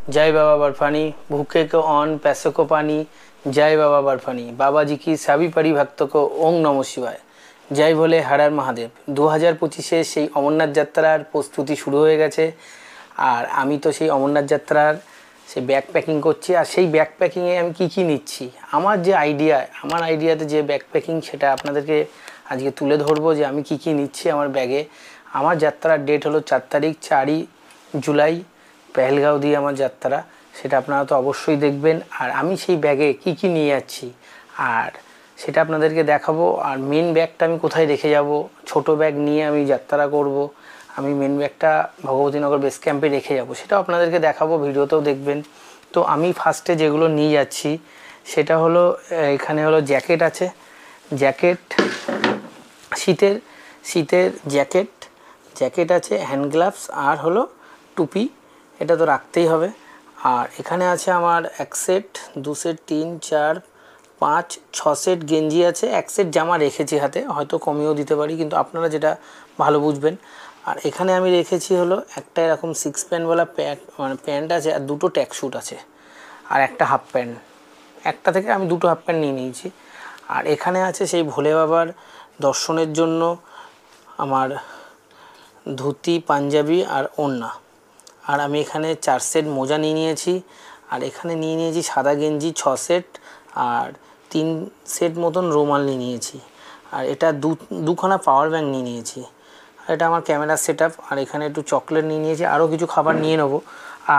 जय बाबा बर्फानी, भूखे को अन्न पैसों को पानी। जय बाबा बर्फानी, बाबा जी की सभी परिभक्तों को ओम नमः शिवाय। जय भोले, हर हर महादेव। 2025-এ সেই অমরনাথ যাত্রার প্রস্তুতি শুরু হয়ে গেছে। আর আমি তো সেই অমরনাথ যাত্রার সেই ব্যাগ প্যাকিং করছি। আর সেই ব্যাগ প্যাকিংয়ে আমি কী নিচ্ছি, আমার আইডিয়াতে যে ব্যাগ প্যাকিং, সেটা আপনাদেরকে আজকে তুলে ধরবো যে আমি কী নিচ্ছি আমার ব্যাগে। আমার যাত্রার ডেট হলো 4 তারিখ, 4ই জুলাই, পেহেলগাঁও দিয়ে আমার যাত্রা। সেটা আপনারা তো অবশ্যই দেখবেন। আর আমি সেই ব্যাগে কী নিয়ে যাচ্ছি আর সেটা আপনাদেরকে দেখাবো। আর মেন ব্যাগটা আমি কোথায় রেখে যাব, ছোট ব্যাগ নিয়ে আমি যাত্রা করব। আমি মেন ব্যাগটা ভগবতীনগর বেস ক্যাম্পে রেখে যাব, সেটাও আপনাদেরকে দেখাবো, ভিডিওতেও দেখবেন। তো আমি ফার্স্টে যেগুলো নিয়ে যাচ্ছি সেটা হলো, এখানে হলো জ্যাকেট আছে, জ্যাকেট, শীতের জ্যাকেট আছে, হ্যান্ড গ্লাভস, আর হলো টুপি, এটা তো রাখতেই হবে। আর এখানে আছে আমার 1 সেট, 2 সেট, 3, 4, 5, 6 সেট গেঞ্জি আছে। 1 সেট জামা রেখেছি হাতে, হয়তো কমিয়েও দিতে পারি, কিন্তু আপনারা যেটা ভালো বুঝবেন। আর এখানে আমি রেখেছি হলো একটা এরকম 6 প্যান্টওয়ালা প্যান্ট আছে, আর 2টো ট্যাক স্যুট আছে, আর একটা হাফ প্যান্ট। একটা থেকে আমি 2টো হাফ প্যান্ট নিয়ে নিয়েছি। আর এখানে আছে সেই ভোলে বাবার দর্শনের জন্য আমার ধুতি, পাঞ্জাবি আর ওড়না। আর আমি এখানে 4 সেট মোজা নিয়ে নিয়েছি। আর এখানে নিয়ে নিয়েছি সাদা গেঞ্জি 6 সেট, আর 3 সেট মতন রুমাল নিয়ে নিয়েছি। আর এটা দুখানা পাওয়ার ব্যাঙ্ক নিয়ে নিয়েছি। আর এটা আমার ক্যামেরার সেট আপ। আর এখানে একটু চকলেট নিয়ে নিয়েছি, আরও কিছু খাবার নিয়ে নেবো।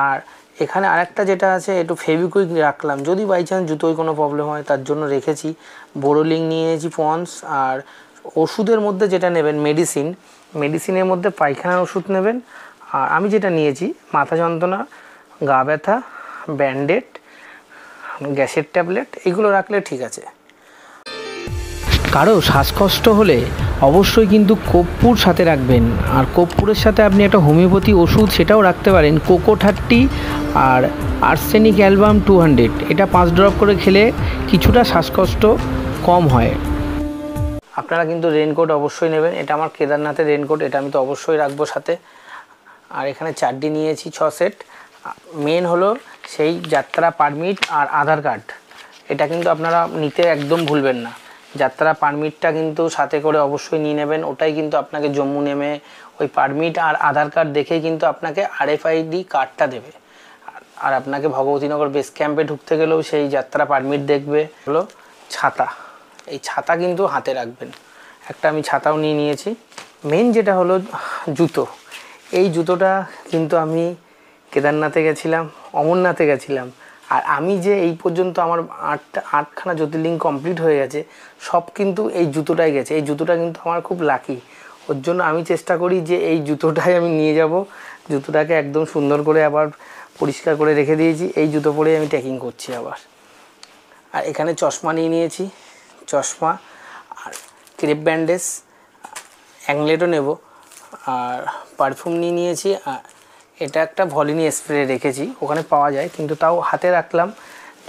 আর এখানে আরেকটা যেটা আছে, একটু ফেভিকুইক রাখলাম, যদি বাই চান্স জুতোয় কোনো প্রবলেম হয় তার জন্য রেখেছি। বোরোলিং নিয়ে নিয়েছি, পন্স। আর ওষুধের মধ্যে যেটা নেবেন, মেডিসিনের মধ্যে পায়খানার ওষুধ নেবেন। আর আমি যেটা নিয়েছি, মাথা যন্ত্রণা, গা ব্যথা, ব্যান্ডেড, গ্যাসের ট্যাবলেট, এগুলো রাখলে ঠিক আছে। কারো শ্বাসকষ্ট হলে অবশ্যই কিন্তু কর্পূর সাথে রাখবেন। আর কর্পূরের সাথে আপনি একটা হোমিওপ্যাথি ওষুধ সেটাও রাখতে পারেন, কোকো 30 আর আর্সেনিক অ্যালবাম 200। এটা 5 ড্রপ করে খেলে কিছুটা শ্বাসকষ্ট কম হয়। আপনারা কিন্তু রেনকোট অবশ্যই নেবেন। এটা আমার কেদারনাথের রেনকোট, এটা আমি তো অবশ্যই রাখবো সাথে। আর এখানে চাড্ডি নিয়েছি 6 সেট। মেন হলো সেই যাত্রা পারমিট আর আধার কার্ড, এটা কিন্তু আপনারা নিতে একদম ভুলবেন না। যাত্রা পারমিটটা কিন্তু সাথে করে অবশ্যই নিয়ে নেবেন। ওটাই কিন্তু আপনাকে জম্মু নেমে ওই পারমিট আর আধার কার্ড দেখেই কিন্তু আপনাকে RFID কার্ডটা দেবে। আর আপনাকে ভগবতীনগর বেস ক্যাম্পে ঢুকতে গেলেও সেই যাত্রা পারমিট দেখবে। হলো ছাতা, এই ছাতা কিন্তু হাতে রাখবেন। একটা আমি ছাতাও নিয়ে নিয়েছি। মেন যেটা হলো জুতো, এই জুতোটা কিন্তু আমি কেদারনাথে গেছিলাম, অমরনাথে গেছিলাম। আর আমি যে এই পর্যন্ত আমার 8খানা জ্যোতির্লিঙ্গ কমপ্লিট হয়ে গেছে, সব কিন্তু এই জুতোটাই গেছে। এই জুতোটা কিন্তু আমার খুব লাকি। ওর জন্য আমি চেষ্টা করি যে এই জুতোটাই আমি নিয়ে যাব। জুতোটাকে একদম সুন্দর করে আবার পরিষ্কার করে রেখে দিয়েছি। এই জুতো পরেই আমি ট্রেকিং করছি আবার। আর এখানে চশমা নিয়ে নিয়েছি, চশমা আর ক্রেপ ব্যান্ডেজ, অ্যাংলেটও নেব। আর পারফিউম নিয়ে নিয়েছি। আর এটা একটা ভলিনি স্প্রে রেখেছি, ওখানে পাওয়া যায়, কিন্তু তাও হাতে রাখলাম,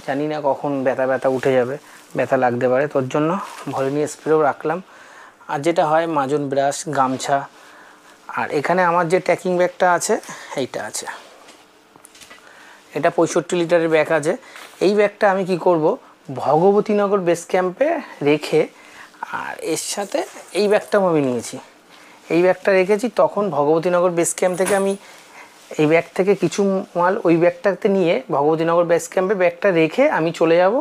জানি না কখন ব্যথা উঠে যাবে, ব্যথা লাগতে পারে, তোর জন্য ভলিনি স্প্রেও রাখলাম। আর যেটা হয় মাজন ব্রাশ, গামছা। আর এখানে আমার যে ট্রেকিং ব্যাগটা আছে, এইটা আছে, এটা 65 লিটারের ব্যাগ আছে। এই ব্যাগটা আমি কি করব, ভগবতীনগর বেস ক্যাম্পে রেখে, আর এর সাথে এই ব্যাগটাও আমি নিয়েছি, এই ব্যাগটা রেখেছি। তখন ভগবতীনগর বেস ক্যাম্প থেকে আমি এই ব্যাগ থেকে কিছু মাল ওই ব্যাগটাতে নিয়ে ভগবতীনগর বেস ক্যাম্পে ব্যাগটা রেখে আমি চলে যাব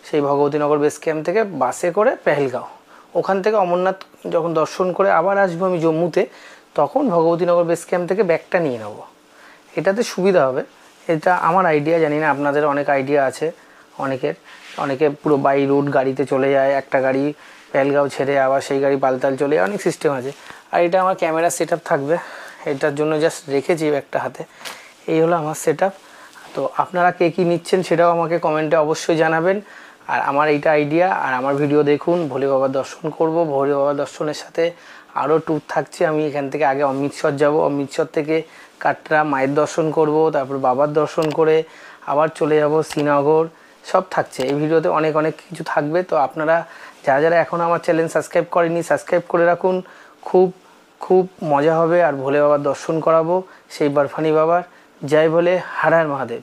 সেই ভগবতীনগর বেস ক্যাম্প থেকে বাসে করে পেহেলগাঁও। ওখান থেকে অমরনাথ যখন দর্শন করে আবার আসবো আমি জম্মুতে, তখন ভগবতীনগর বেস ক্যাম্প থেকে ব্যাগটা নিয়ে নেব। এটাতে সুবিধা হবে। এটা আমার আইডিয়া, জানি না আপনাদের অনেক আইডিয়া আছে অনেকে পুরো বাই রুট গাড়িতে চলে যায়, একটা গাড়ি পেহেলগাঁও ছেড়ে আবার সেই গাড়ি পালতাল চলে যায়, অনেক সিস্টেম আছে। আর এটা আমার ক্যামেরা সেট আপ থাকবে, এটার জন্য জাস্ট রেখেছি একটা হাতে। এই হলো আমার সেট আপ। তো আপনারা কে কী নিচ্ছেন সেটাও আমাকে কমেন্টে অবশ্যই জানাবেন। আর আমার এইটা আইডিয়া। আর আমার ভিডিও দেখুন, ভোলে বাবার দর্শন করব। ভোলে বাবার দর্শনের সাথে আরও ট্যুর থাকছে। আমি এখান থেকে আগে অমৃতসর যাব, অমৃতসর থেকে কাটরা মায়ের দর্শন করব, তারপর বাবার দর্শন করে আবার চলে যাব শ্রীনগর, সব থাকছে এই ভিডিওতে, অনেক কিছু থাকবে। তো আপনারা যারা এখন আমার চ্যানেল সাবস্ক্রাইব করেনি, সাবস্ক্রাইব করে রাখুন। খুব মজা হবে। আর ভোলে বাবার দর্শন করাবো, সেই বরফানি বাবার। জয় ভোলে, হর হর মহাদেব।